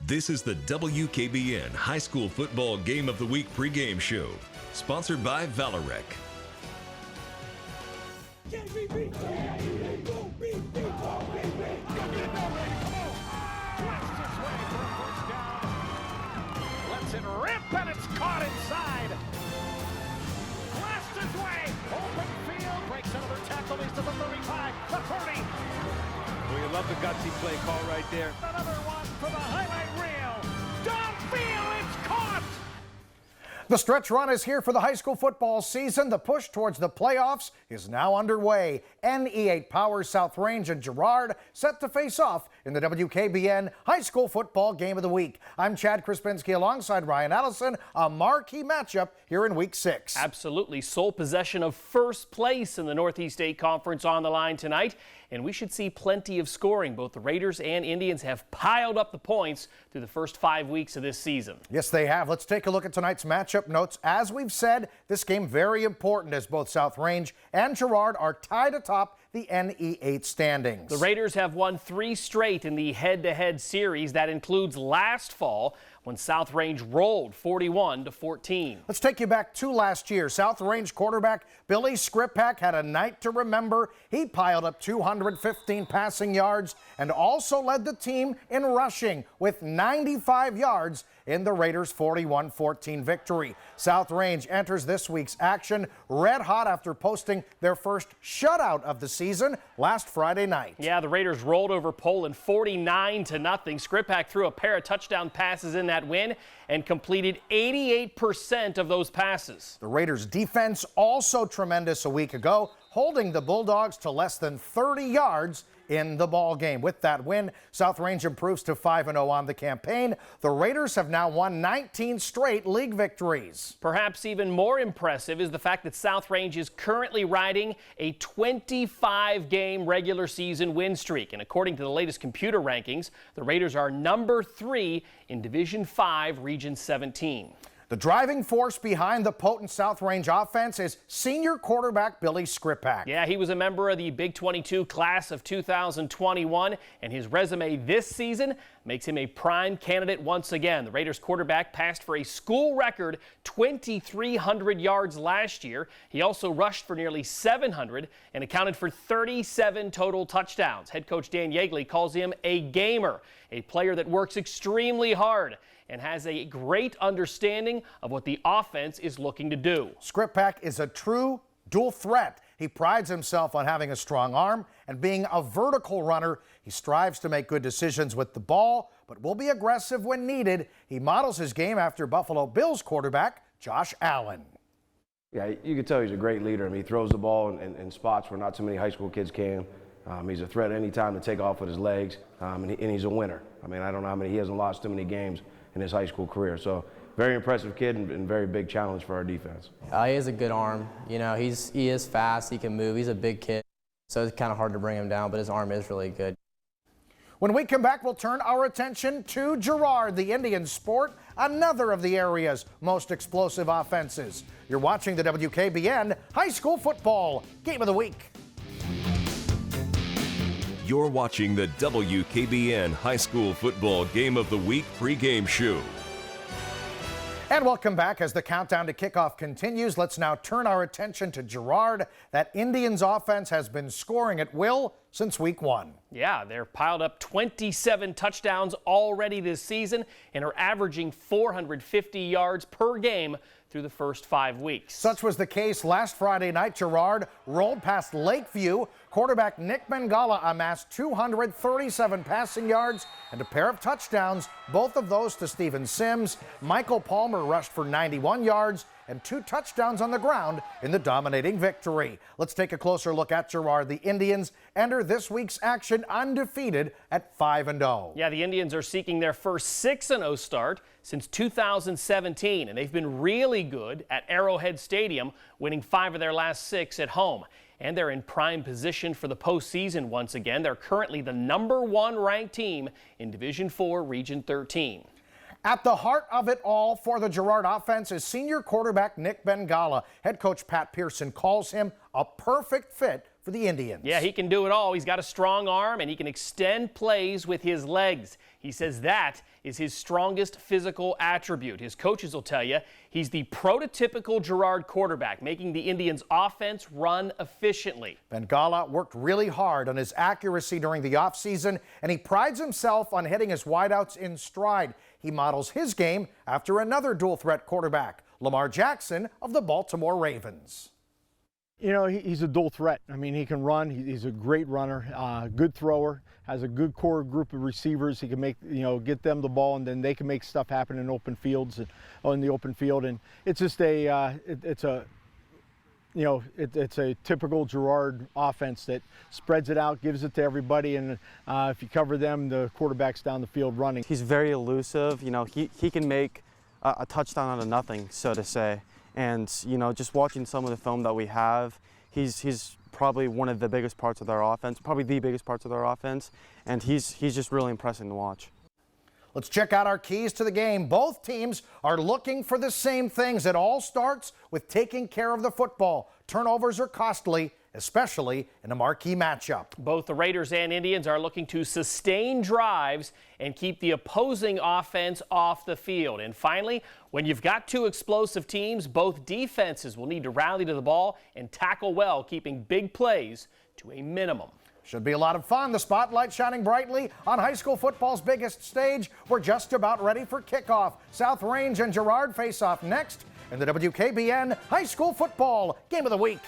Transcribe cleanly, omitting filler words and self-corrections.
This is the WKBN High School Football Game of the Week pregame show, sponsored by Valorec. Lets it rip, and it's caught inside. Blasts his way, open field, breaks another tackle, he's to the 35, the 30. Well, you love the gutsy play call right there. Another one for the highlight reel. Downfield, it's caught. The stretch run is here for the high school football season. The push towards the playoffs is now underway. NE8 powers South Range and Girard set to face off in the WKBN High School Football Game of the Week. I'm Chad Krispinski alongside Ryan Allison. A marquee matchup here in Week 6. Absolutely. Sole possession of first place in the Northeast 8 Conference on the line tonight. And we should see plenty of scoring. Both the Raiders and Indians have piled up the points through the first 5 weeks of this season. Yes, they have. Let's take a look at tonight's matchup notes. As we've said, this game very important as both South Range and Girard are tied atop the NE8 standings. The Raiders have won 3 straight in the head-to-head series. That includes last fall when South Range rolled 41-14. Let's take you back to last year. South Range quarterback Billy Skripak had a night to remember. He piled up 215 passing yards and also led the team in rushing with 95 yards in the Raiders' 41-14 victory. South Range enters this week's action red hot after posting their first shutout of the season last Friday night. Yeah, the Raiders rolled over Poland 49-0. Skripak threw a pair of touchdown passes in that win and completed 88% of those passes. The Raiders' defense also tremendous a week ago, holding the Bulldogs to less than 30 yards in the ball game. With that win, South Range improves to 5-0 on the campaign. The Raiders have now won 19 straight league victories. Perhaps even more impressive is the fact that South Range is currently riding a 25-game regular season win streak. And according to the latest computer rankings, the Raiders are number 3 in Division 5, Region 17. The driving force behind the potent South Range offense is senior quarterback Billy Skripak. Yeah, he was a member of the Big 22 class of 2021, and his resume this season makes him a prime candidate once again. The Raiders quarterback passed for a school record 2,300 yards last year. He also rushed for nearly 700 and accounted for 37 total touchdowns. Head coach Dan Yeagley calls him a gamer, a player that works extremely hard and has a great understanding of what the offense is looking to do. Skripak is a true dual threat. He prides himself on having a strong arm and being a vertical runner. He strives to make good decisions with the ball, but will be aggressive when needed. He models his game after Buffalo Bills quarterback Josh Allen. Yeah, you can tell he's a great leader. I mean, he throws the ball in spots where not too many high school kids can. He's a threat any time to take off with his legs, and he's a winner. I mean, I don't know how many, he hasn't lost too many games in his high school career. So very impressive kid and very big challenge for our defense. He has a good arm. You know, he is fast, he can move, he's a big kid. So it's kind of hard to bring him down, but his arm is really good. When we come back, we'll turn our attention to Girard, the Indians sport, another of the area's most explosive offenses. You're watching the WKBN High School Football Game of the Week. You're watching the WKBN High School Football Game of the Week pregame show. And welcome back as the countdown to kickoff continues. Let's now turn our attention to Girard. That Indians offense has been scoring at will since week 1. Yeah, they're piled up 27 touchdowns already this season and are averaging 450 yards per game through the first 5 weeks. Such was the case last Friday night. Girard rolled past Lakeview. Quarterback Nick Bengala amassed 237 passing yards and a pair of touchdowns, both of those to Steven Sims. Michael Palmer rushed for 91 yards and 2 touchdowns on the ground in the dominating victory. Let's take a closer look at Girard. The Indians enter this week's action undefeated at 5-0. Yeah, the Indians are seeking their first 6-0 start since 2017, and they've been really good at Arrowhead Stadium, winning 5 of their last 6 at home. And they're in prime position for the postseason once again. They're currently the #1 ranked team in Division 4, Region 13. At the heart of it all for the Girard offense is senior quarterback Nick Bengala. Head coach Pat Pearson calls him a perfect fit for the Indians. Yeah, he can do it all. He's got a strong arm and he can extend plays with his legs. He says that is his strongest physical attribute. His coaches will tell you he's the prototypical Girard quarterback, making the Indians' offense run efficiently. Bengala worked really hard on his accuracy during the offseason, and he prides himself on hitting his wideouts in stride. He models his game after another dual-threat quarterback, Lamar Jackson of the Baltimore Ravens. You know, he's a dual threat. I mean, he can run. He's a great runner, good thrower, has a good core group of receivers. He can make, get them the ball, and then they can make stuff happen in open fields and in the open field. And it's just it's a typical Girard offense that spreads it out, gives it to everybody, and if you cover them, the quarterback's down the field running. He's very elusive. He can make a touchdown out of nothing, so to say. And, just watching some of the film that we have, he's probably one of the biggest parts of their offense, probably the biggest parts of their offense, and he's just really impressive to watch. Let's check out our keys to the game. Both teams are looking for the same things. It all starts with taking care of the football. Turnovers are costly, especially in a marquee matchup. Both the Raiders and Indians are looking to sustain drives and keep the opposing offense off the field. And finally, when you've got two explosive teams, both defenses will need to rally to the ball and tackle well, keeping big plays to a minimum. Should be a lot of fun. The spotlight shining brightly on high school football's biggest stage. We're just about ready for kickoff. South Range and Girard face off next in the WKBN High School Football Game of the Week.